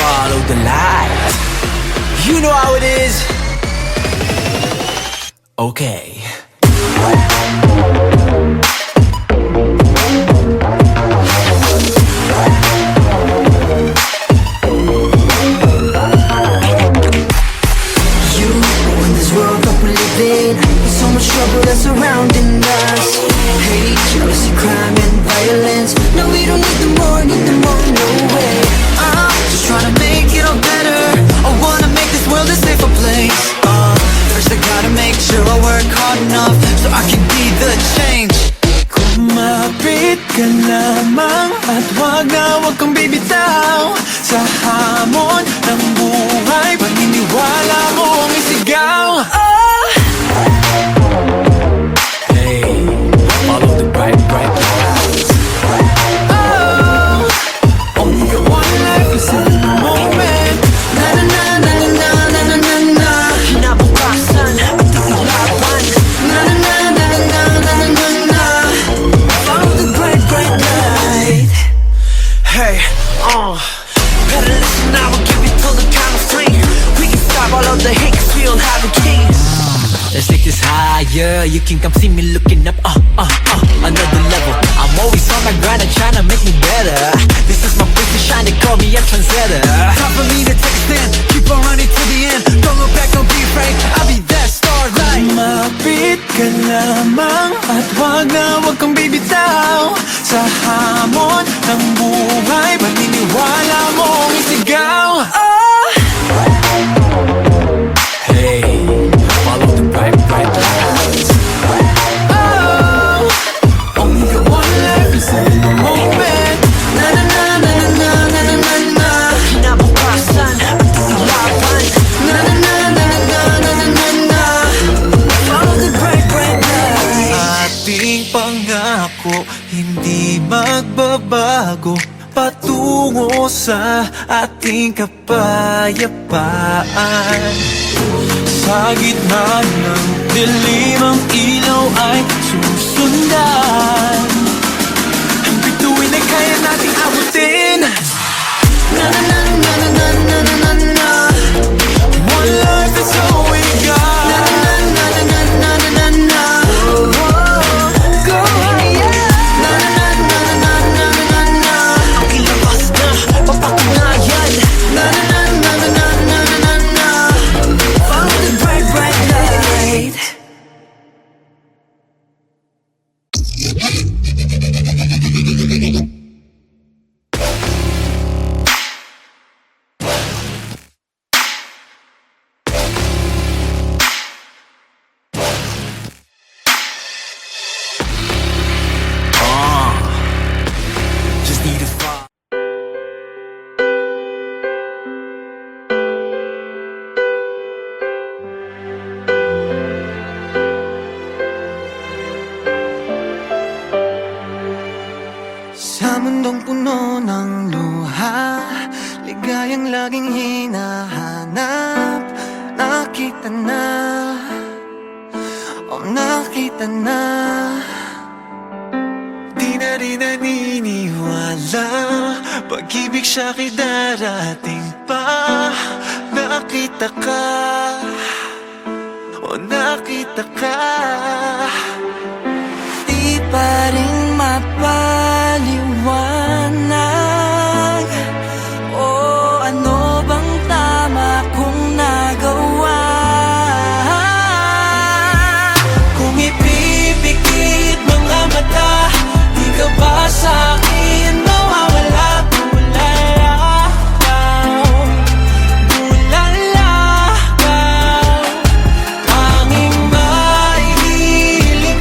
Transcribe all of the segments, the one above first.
follow the light. You know how it is. Okay. There's so much trouble that's surrounding us. Hate, jealousy, crime and violence. No, we don't need them more, no way. I'm just trying to make it all better. I wanna make this world a safer place. First I gotta make sure I work hard enough so I can be the change. Kumapit ka lamang at wag kang bibitaw sa hamon ng buhay. Paniniwala mong isigaw. Follow the bright, bright lights. Only got one life, let's live in the moment. Na na na na na na na na na. Kinabukasan at iilaban. Na na na na na na na na na. Follow the bright, bright light. Hey, Better listen now, I'll give you till the count of three. We can stop all of the hate, 'cause we don't have a key. Let's take this higher. You can come see me looking up, another level. I'm always on my grind and trying to make me better. This is my place to shine, they call me a trendsetter. time for me to take a stand. Keep on running to the end. Don't look back, don't be afraid. I'll be that starlight. Kumapit ka lamang at wag kang bibitaw sa hamon ng buhay. Paniniwala mong isigaw. Hey, follow the bright, bright lights. Only got one life, let's live in the moment. Na na na na na na na na na. Kinabukasan at iilaban. Na na na na na na na na na. Follow the bright, bright light. Ating pangako, hindi magbabago. Patungo sa ating kapayapaan. Sa gitna ng dilim ang ilaw ay susundan. Ang bituin ay kaya nating abutin. Na na na na na na na na na. One life is all we got. Na na na na na na na na na. Go higher. Na na na na na na na na. Ang ilabas na papatunayan. Na na na na na na na na. Follow the bright, bright light. Just need a fire. Sa mundong puno ng luha, ligayang laging hinahanap. Nakita na, nakita na. Di na rin naniniwala, pag-ibig siya'y darating pa. Nakita ka, nakita ka. Di pa rin mapaliwanag. O ano bang tama kong nagawa? Kung ipipikit mga mata, di ka ba sa'kin mawawala? Bulalakaw, tanging mahihiling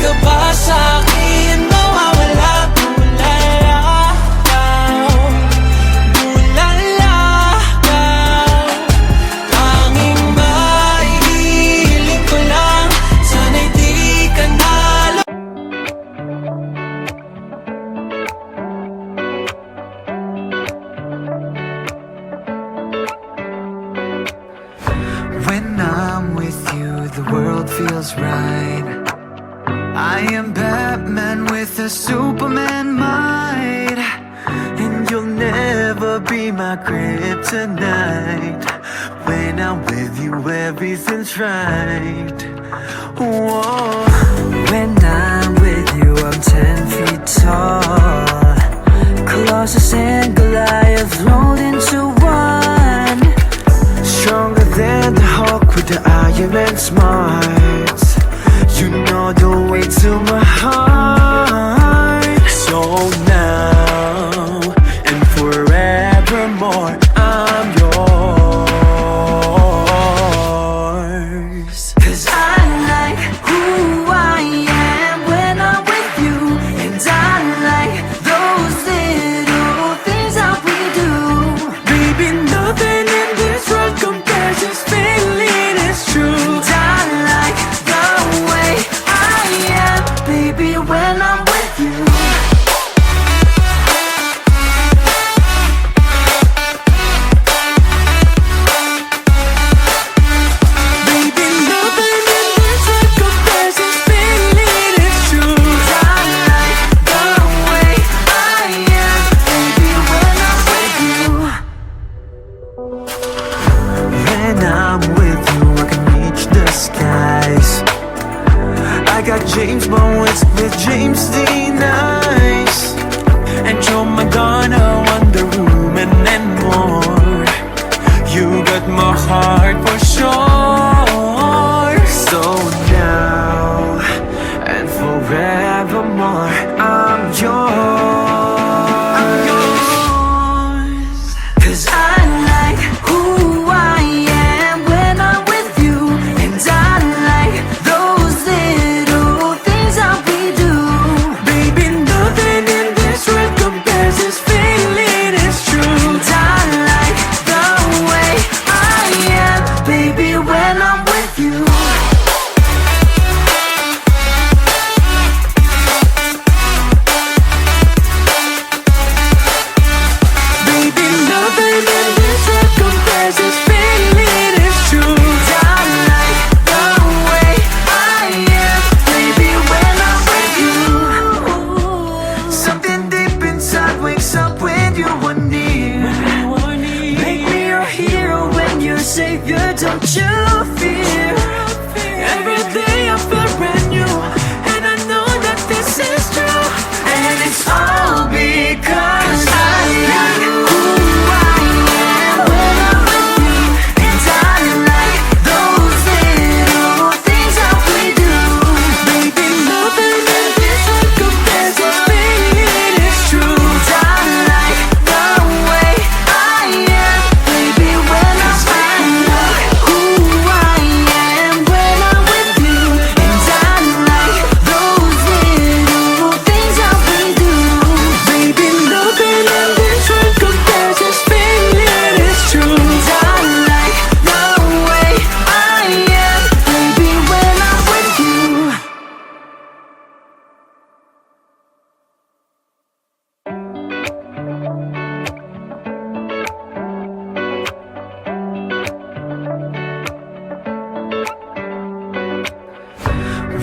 ka ba sa'kin mawawala? When I'm with you, the world feels right. I am Batman with a Superman mind, and you'll never be my kryptonite. When I'm with you, everything's right. Whoa. When I'm with you, I'm 10 feet tall. Colossus and Goliath rolled into one. Stronger than the Hulk with the Iron Man smarts. You know the way to my heart. So now and forevermore, I'm yours. 'Cause I like who I am when I'm with you, and I like those little things that we do. Baby, nothing in this world compares, this feeling is true. I like the way I am, baby, when I'm with you. Baby, nothing in this world compares, this feeling is true. I like the way I am, baby, when I'm with you. When I'm with you, I can reach the skies. I got James Bond with James Dean eyes, and Joe Madonna, Wonder Woman, and more. You got my heart for sure. So now and forevermore, I'm yours. I'm yours. 'Cause I like who I am when I'm with you, and I like those little things that we do. Baby, nothing in this world compares, this feeling is true. I like the way I am, baby, when I'm with you. Baby, nothing in this world compares, this feeling is true. I like the way I am, baby, when I'm with you. Something deep inside wakes up when you are near. Make me your hero when you're savior, don't you fear. Every day I feel brand new, and I know that this is true. And it's all because I like who I am when I'm with you, and I like those little things that we do. Baby, nothing in this world compares, this feeling is true. I like the way I am, baby, when I'm with you. Who I am when I'm with you, and I like those little things that we do. Baby, nothing in this world compares, this feeling is true. I like the way I am, baby, when I'm with you.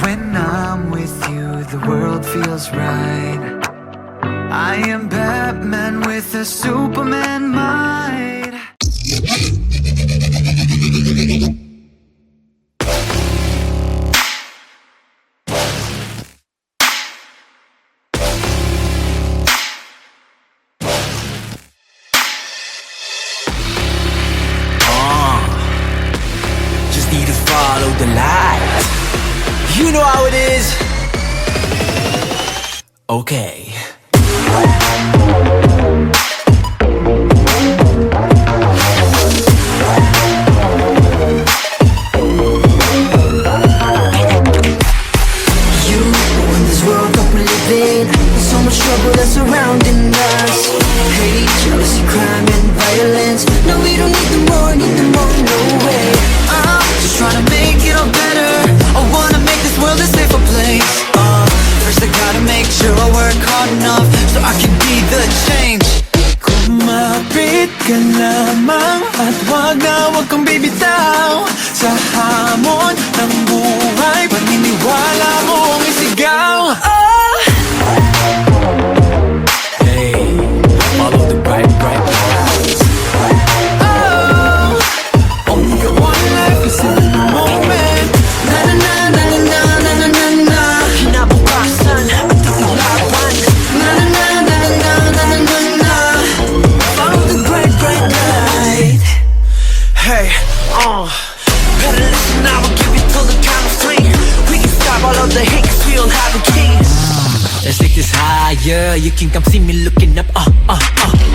When I'm with you, the world feels right. I am Batman with a Superman mind. Just need to follow the light. You know how it is. Okay. You shit is higher. You can come see me looking up,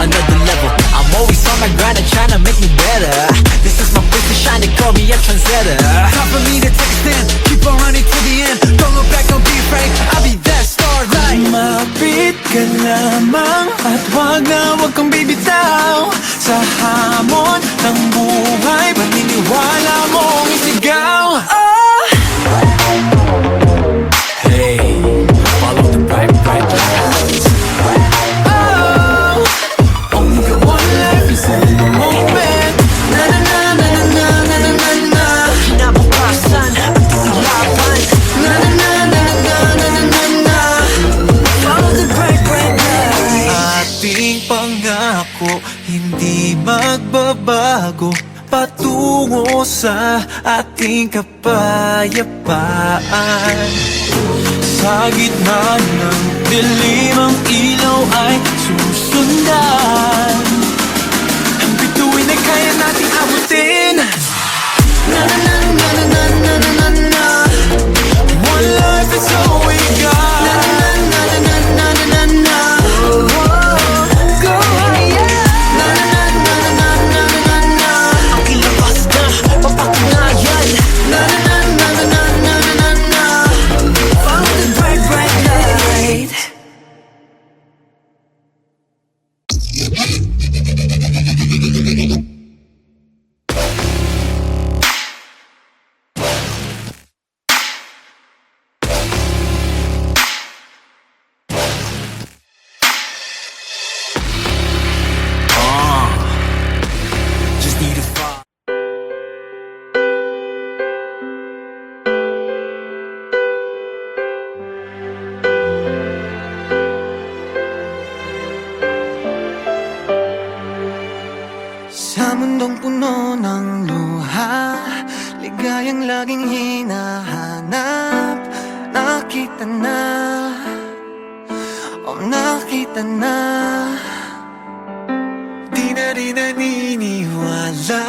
another level. I'm always on my grind and tryna make me better. This is my place to shine, they call me a trendsetter. Time for me to take a stand, keep on running to the end. Don't look back, don't be afraid, I'll be that starlight. Lumapit ka lamang at wag kang bibitaw. Sa hamon ng buhay, maniniwala mong isigaw. Hey, follow the bright lights. Only got one life, is in the moment. Na na na na na na na na na. Kinabukasan at laban. Na na na na na na na na na. Follow the bright light. Ating pangako, hindi magbabago. Patungo sa ating kapayapaan. Sa gitna ng dilim, ang ilaw ay susundan. Ang bituin ay kaya nating abutin. Na na na na na na na na na. One life is all we got. Na na na na na na na na. Go higher. Na na na na na na na na. Ang kilabas na mapatunayan. Na na na na na na na na. Follow the bright light. Just need a fire. Sa mundong puno ng luha, ligayang laging hinahanap. Nakita na, nakita na. Di na rin naniniwala,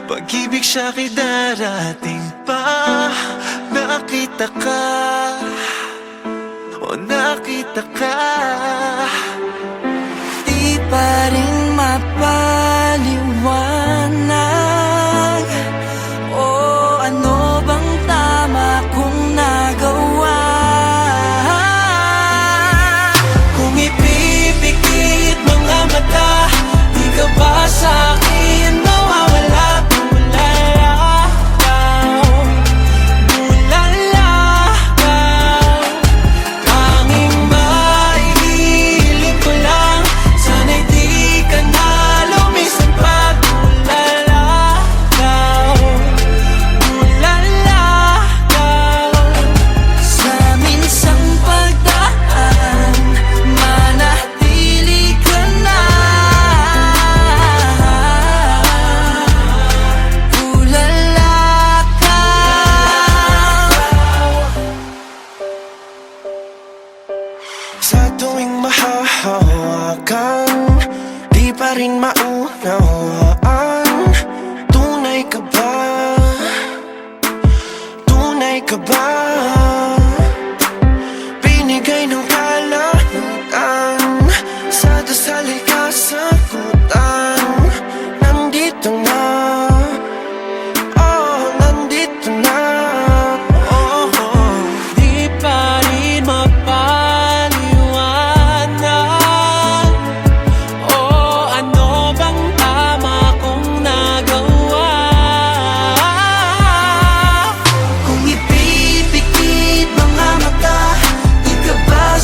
pag-ibig siya'y darating pa. Nakita ka, nakita ka. Di pa rin mapaliwanag. O ano bang tama kong nagawa? Kung ipipikit mga mata, di ka ba sa'kin mawawala? Bulalakaw, tanging maihiling ko lang, sana'y di ka na lumisan pa. Bulalakaw, bulalakaw. Sa minsang pagdaan, manatili ka na. Sa tuwing mahahawakan, di pa rin maunawaan. Tunay ka ba? Tunay ka ba? Binigay ng kalahutan, sa dasal ay kasagutan. Nandito na, nandito na. Di pa rin mapaliwanag. O ano bang tama kong nagawa? Kung ipipikit mga mata, di ka ba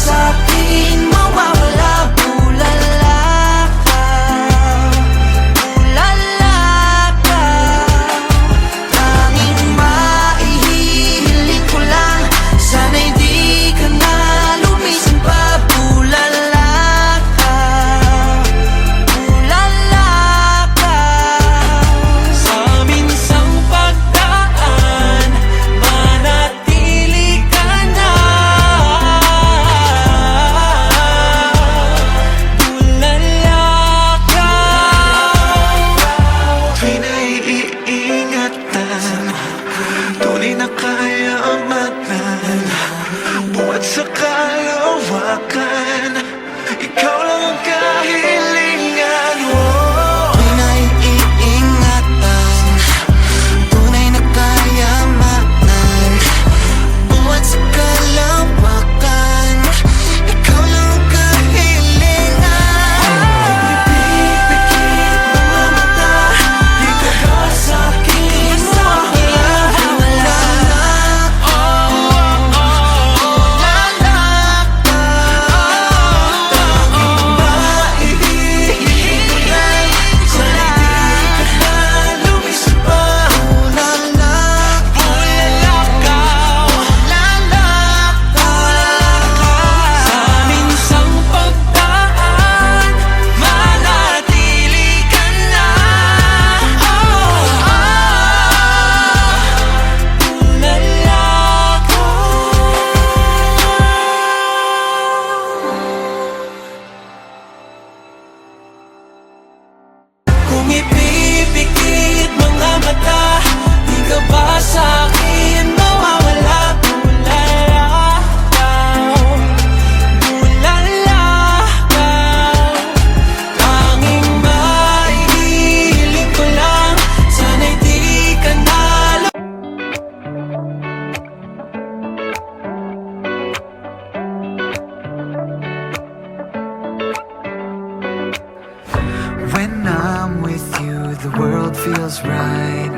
feels right.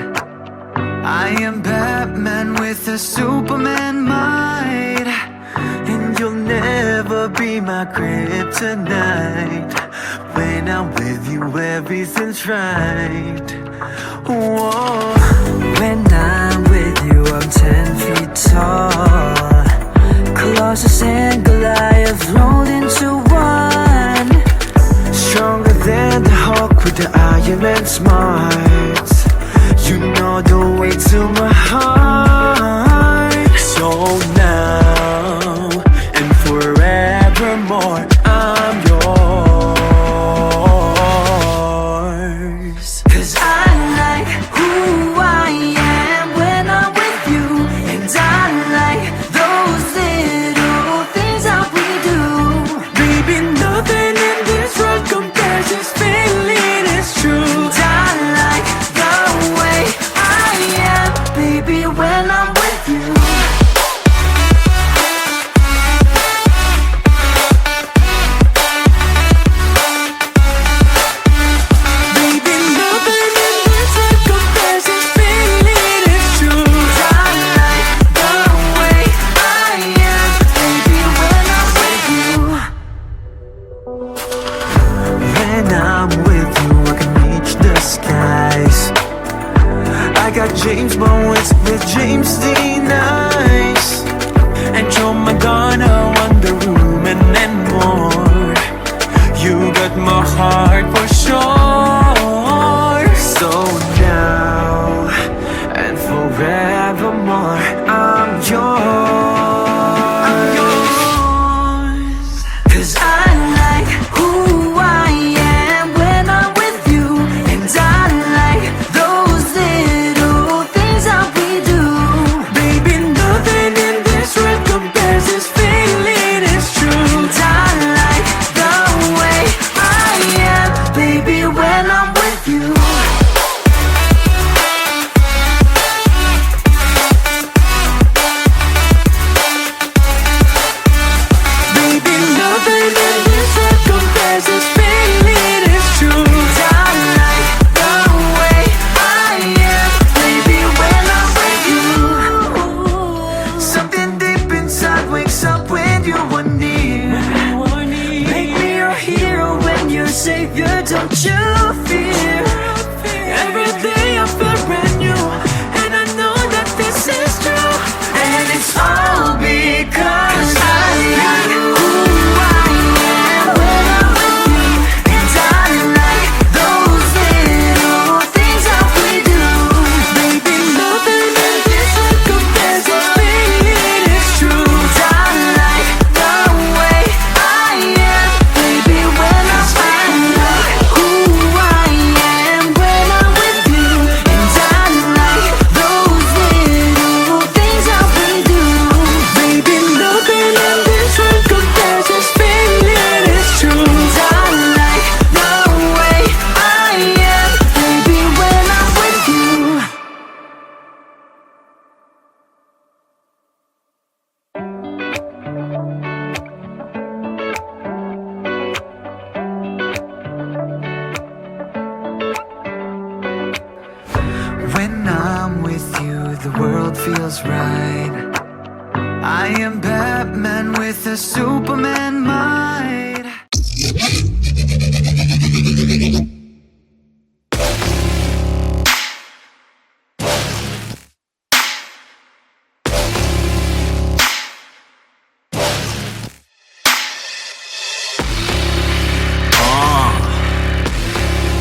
I am Batman with a Superman might, and you'll never be my kryptonite. When I'm with you, everything's right. Whoa. When I'm with you, I'm 10 feet tall. Colossus and Goliath rolled into one. Stronger than the Hulk with the Iron Man smarts. You know the way to my heart. So now and forevermore, I'm yours. 'Cause I like who I am when I'm with you, and I like those little things that we do. Baby, nothing in this world compares. This feeling is true. I like the way I am, baby, when I'm with you. Baby, nothing in this world compares. This feeling is true. I like the way I am, baby, when I'm with you. When I'm with you, I can reach the skies. I got James Bond with James Dean eyes, and you're my Madonna, Wonder Woman, and more. You got my heart for sure. So now and forevermore, I'm yours. I'm yours. 'Cause I like who I am when I'm with you, and I like those little things that we do. Baby, nothing in this world compares. This feeling is true. I like the way I am, baby, when I'm with you. Baby, nothing in this world compares. This feeling is true. I like the way I am, baby, when I'm with you. Something deep inside wakes up when you are near. Make me your hero when you're savior, don't you fear. Every day I feel brand new, and I know that this is true. And it's all because I like who I am when I'm with you, and I like those little things that we do. Baby, nothing in this world compares. This feeling is true. I like the way I am, baby, when I'm like who I am when I'm with you, and I like those little things that we do. Baby, nothing in this world compares. This feeling is true. I like the way I am, baby, when I'm with you. When I'm with you, the world feels right. I am Batman with a Superman might.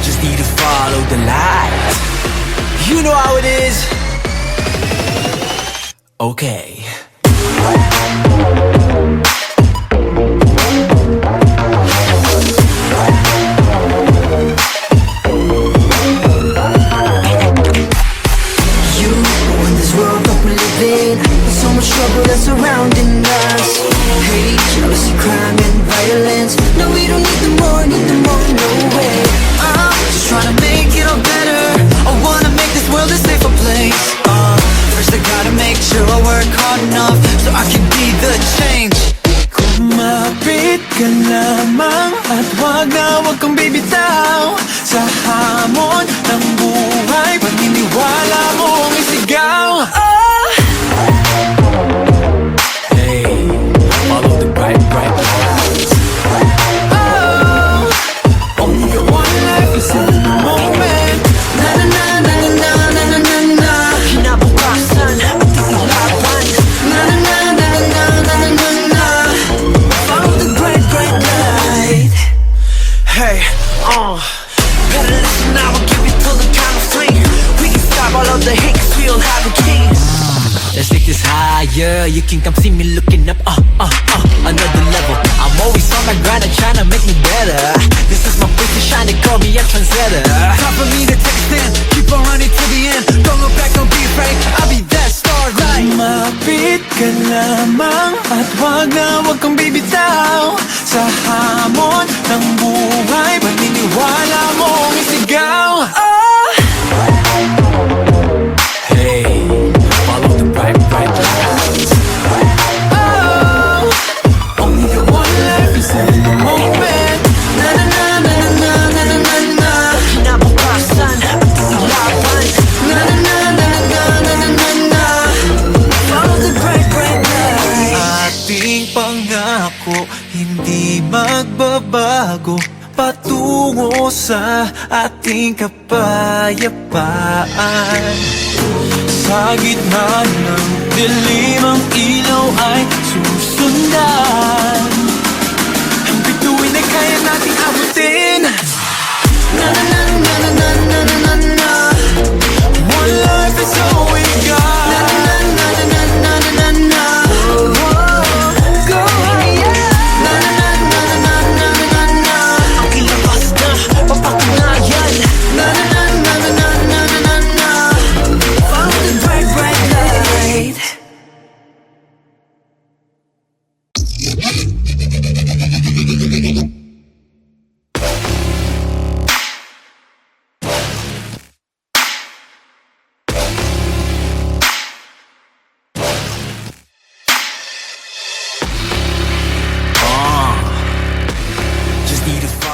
Just need to follow the light. You know how it is. Okay. You in this world that we live in, there's so much trouble that's surrounding us. Hate, jealousy, crime, and violence. No, we don't need them more, no way. I'm just trying to make it all better. I wanna make this world a safer place. First I gotta make sure I work hard enough so I can be the change. Kumapit ka lamang at wag na wag kang bibitaw sa hamon ng buhay. higher. You can come see me looking up, another level. I'm always on my grind and trying to make me better. This is my place to shine, they call me a trendsetter. Time for me to take a stand, keep on running to the end. Don't look back, don't be afraid, I'll be that starlight. Lumapit ka lamang at wag kang bibitaw. Sa hamon ng buhay, paniniwala mong isigaw. Hey, follow the bright lights. Only got one life, is in the moment. Na na na na na na na na na na. Kinabukasan, ilawan. Na na na na na na na na na na. Follow the bright lights. Ating pangako, hindi magbabago. Patungo sa ating kapayapaan. Sa gitna ng dilim, ang ilaw ay susundan. Ang bituin ay kaya nating abutin. Na na na na na na